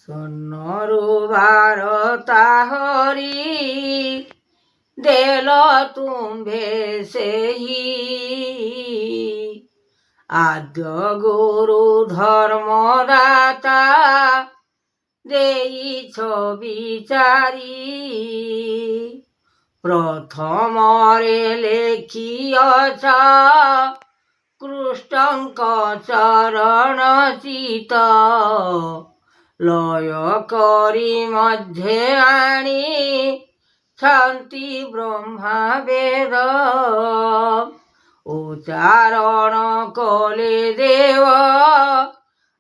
ସ୍ୱର୍ଣ୍ଣରୁ ଭାରତା ହରି ଦେଲ ତୁମ୍ଭେ ସେହି ଆଦ୍ୟ ଗୁରୁ ଧର୍ମଦାତା ଦେଇଛ ବିଚାରି ପ୍ରଥମରେ ଲେଖିଅଛ କୃଷ୍ଣଙ୍କ ଚରଣ ଚିତ ଲୟ କରି ମଧ୍ୟେ ଆଣି ଛନ୍ତି ବ୍ରହ୍ମା ବେଦ ଉଚ୍ଚାରଣ କଲେ ଦେବ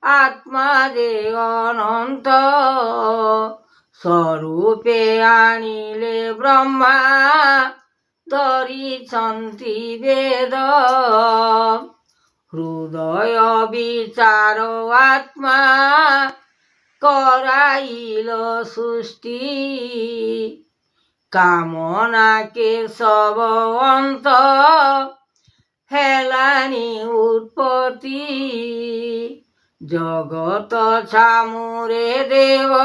ଆତ୍ମା ଯେ ଅନନ୍ତ ସ୍ୱରୂପେ ଆଣିଲେ ବ୍ରହ୍ମା ଧରିଛନ୍ତି ବେଦ ହୃଦୟ ବିଚାର ଆତ୍ମା କରାଇଲ ସୃଷ୍ଟି କାମନା କେଶବ ଅନ୍ତ ହେଲାନି ଉତ୍ପତ୍ତି ଜଗତ ଛାମୁରେ ଦେବ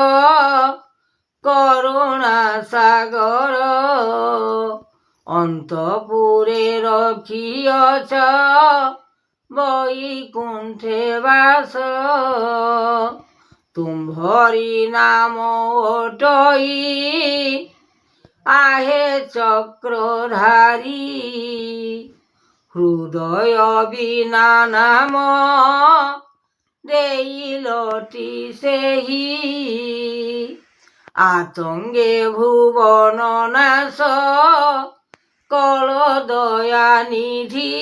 କରୁଣା ସାଗର ଅନ୍ତପୁରେ ରଖିଅଛ ବୈକୁଣ୍ଠେ ବାସ ତୁମ୍ଭରି ନାମ ଓଟଇ आहे ଚକ୍ରଧାରୀ ହୃଦୟ ବିନା ନାମ ଦେଇଲଟି ସେହି ଆତଙ୍ଗେ ଭୁବନ ନାଶ କଳ ଦୟାନିଧି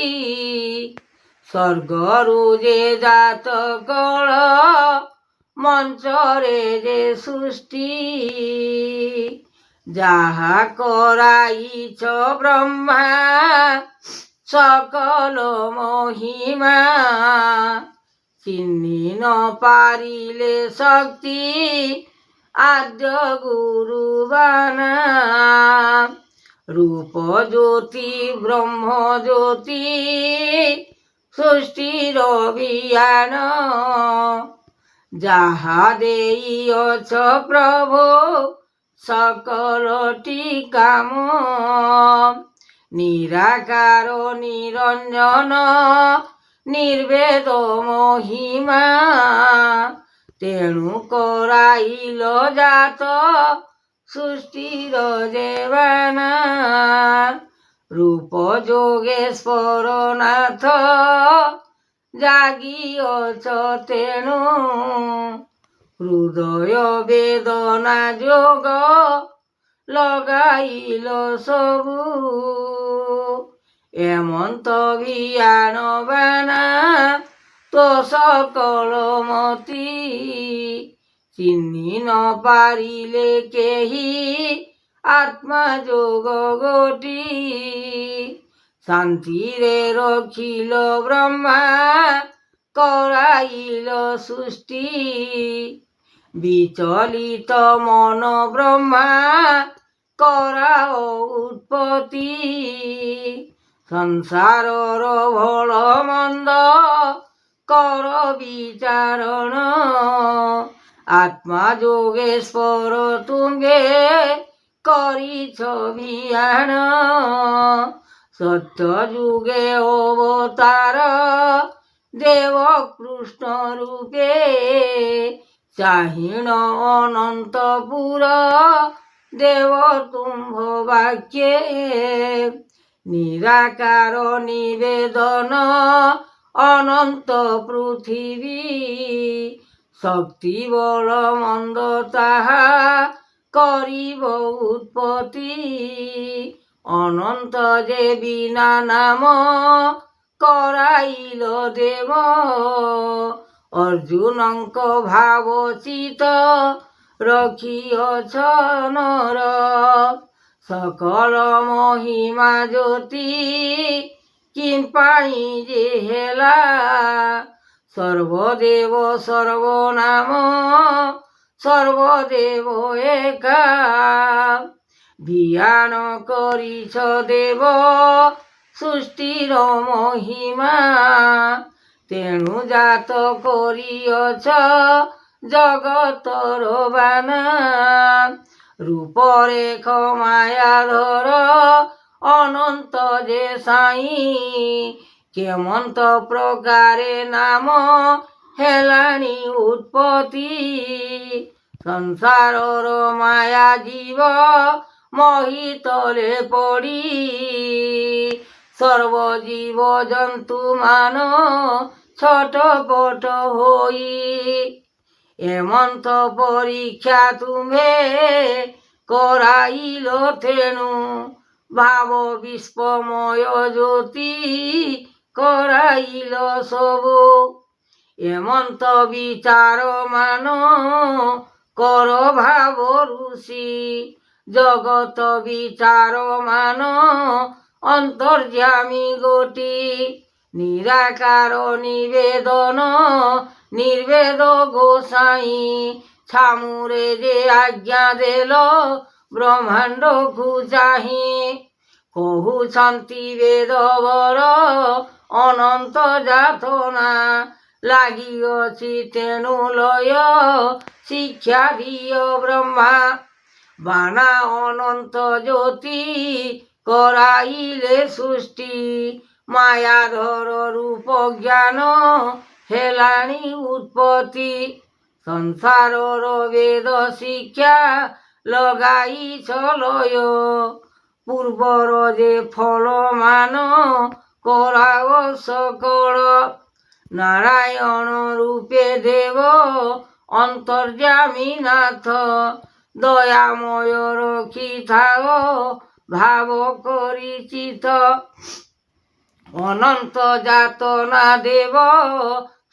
ସ୍ୱର୍ଗରୁ ଯେ ଜାତ କଳ ମଞ୍ଚରେ ଯେ ସୃଷ୍ଟି ଯାହା କରାଇଛ ବ୍ରହ୍ମା সকল মহিমা চিহ্নি ন পারিলে শক্তি আদ্য গুরুবানা রূপ জ্যোতি ব্রহ্ম জ্যোতি সৃষ্টির অভিযান যাহা দেইଅছ প্রভু সকলটি কাম নিরাকার নিরঞ্জন নির্বেদ মহিমা তেণু কৰাইল জাত সৃষ্টির দেবানা রূপ যোগেশ্বর নাথ জাগিଅছ তেণু হৃদয় বেদনা যোগ লগাইল সবু এমন্ত বিয়ান বানা তো সকল মতি চিহ্নি ন পারিলে কেহি আত্মা যোগ গতি শান্তিরে রখিল ব্রহ্মা কৰাইল সৃষ্টি বিচলিত মন ব্রহ্মা কৰাও উৎপত্তি সংসারর ভল মন্দ কর বিচারণ আত্মা যোগেশ্বর তুঙ্গে করিছ বিয়ান সত্য যুগে অবতার দেব কৃষ্ণ রূপে চাহিণ অনন্তপুর দেব তুম্ভ বাক্যে নিরাকার নিবেদন অনন্ত পৃথিবী শক্তি বল মন্দ তাহা করিব উৎপত্তি অনন্ত যে বিনা নাম କରାଇଲ ଦେବ ଅର୍ଜୁନଙ୍କ ଭାବ ଚିତ ରଖିଅଛ ନର সকল মহিমা জ্যোতি কিম্পাই যে হেলা সর্বদেব সর্বনাম সর্বদেব একা ধ্যান করিছ দেব সৃষ্টির মহিমা তেণু জাত করিয়ছ জগতর বানা রূপরেখ মায়াধর অনন্ত যে সাই কেমন্ত প্রকারে নাম হেলানি উৎপত্তি সংসারর মায়া জীব মহিতলে পড়ি সর্বজীব জন্তু মান ছটপট হই এমন্ত পরীক্ষা তুমে করাইল থেনু ভাব বিস্ময় জ্যোতি করাইল সবু এমন্ত বিচার মান কর ভাব ঋষি জগত বিচার মান অন্তর্যামী গোটি নিরাকার নিবেদন নির্বেদ গোসাই ছামুরে যে আজ্ঞা দেল ব্রহ্মাণ্ড চাহি কহুছন্তি বেদবর অনন্ত যাতনা লাগিଅଛି ତେଣୁ ଲୟ ଶିକ୍ଷା ଦିଅ ବ୍ରହ୍ମା ବାନା ଅନନ୍ତ ଜ୍ୟୋତି କରାଇଲେ ସୃଷ୍ଟି ମାୟାଧର ରୂପ ଜ୍ଞାନ ହେଲାଣି ଉତ୍ପତ୍ତି ସଂସାରର ବେଦ ଶିକ୍ଷା ଲଗାଇଛ ଲୟ ପୂର୍ବର ଯେ ଫଳମାନ କରାଅ ସକଳ নারায়ণ রূপে দেব অন্তর্যামী নাথ দয়াময় রক্ষিথাও ভাব করিচিত অনন্ত যাতনা দেব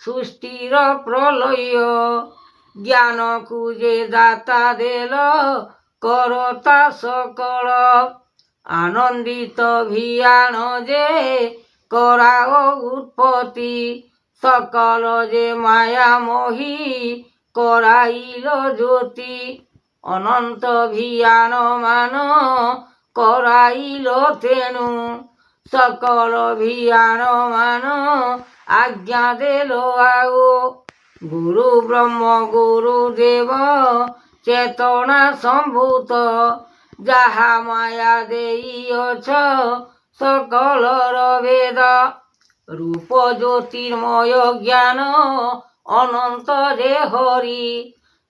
সৃষ্টির প্রলয় জ্ঞানকু যে দাতা দেল করতা সকল আনন্দিত ভিয়ান যে করাও উৎপত্তি সকল যে মায়া মোহি করাইল জ্যোতি অনন্ত ভিয়ান মান করাইল তেনু সকল ভিয়ান মান আজ্ঞা দেল আও গুরু ব্রহ্ম গুরু দেব চেতনা সম্ভূত যাহা মায়া দেইଅছ সকলর বেদ রূপ জ্যোতির্ময় জ্ঞান অনন্ত যে হরি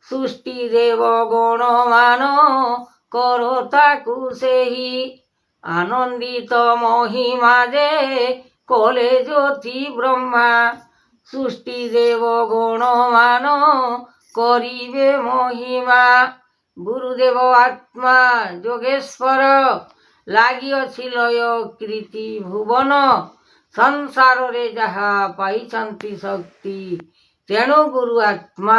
সৃষ্টি দেব গণমান কর তাকু সেই আনন্দিত মহিমা যে কলে জ্যোতি ব্রহ্মা সৃষ্টি দেব গণমান করিবে মহিমা গুরুদেব আত্মা যোগেশ্বর লাগিଅଛି ଲୟ କୀର୍ତ୍ତି ଭୁବନ ସଂସାରରେ ଯାହା ପାଇଛନ୍ତି ଶକ୍ତି ତେଣୁ ଗୁରୁ ଆତ୍ମା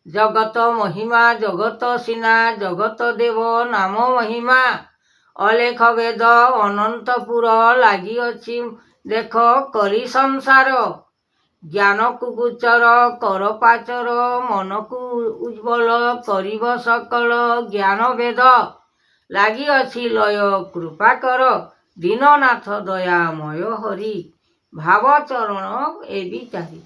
ଜଗତ ମହିମା ଜଗତ ସିନା ଜଗତ ଦେବ ନାମ ମହିମା ଅଲେଖ ବେଦ ଅନନ୍ତପୁର ଲାଗିଅଛି ଦେଖ କରି ସଂସାର ଜ୍ଞାନକୁ ଗୋଚର କର ପାଚର ମନକୁ ଉଜ୍ଜ୍ୱଳ କରିବ ସକଳ ଜ୍ଞାନ ବେଦ ଲାଗିଅଛି ଲୟ କୃପା କର ଦୀନନାଥ ଦୟାମୟ ହରି ଭାବ ଚରଣ ଏ ବିଚାରି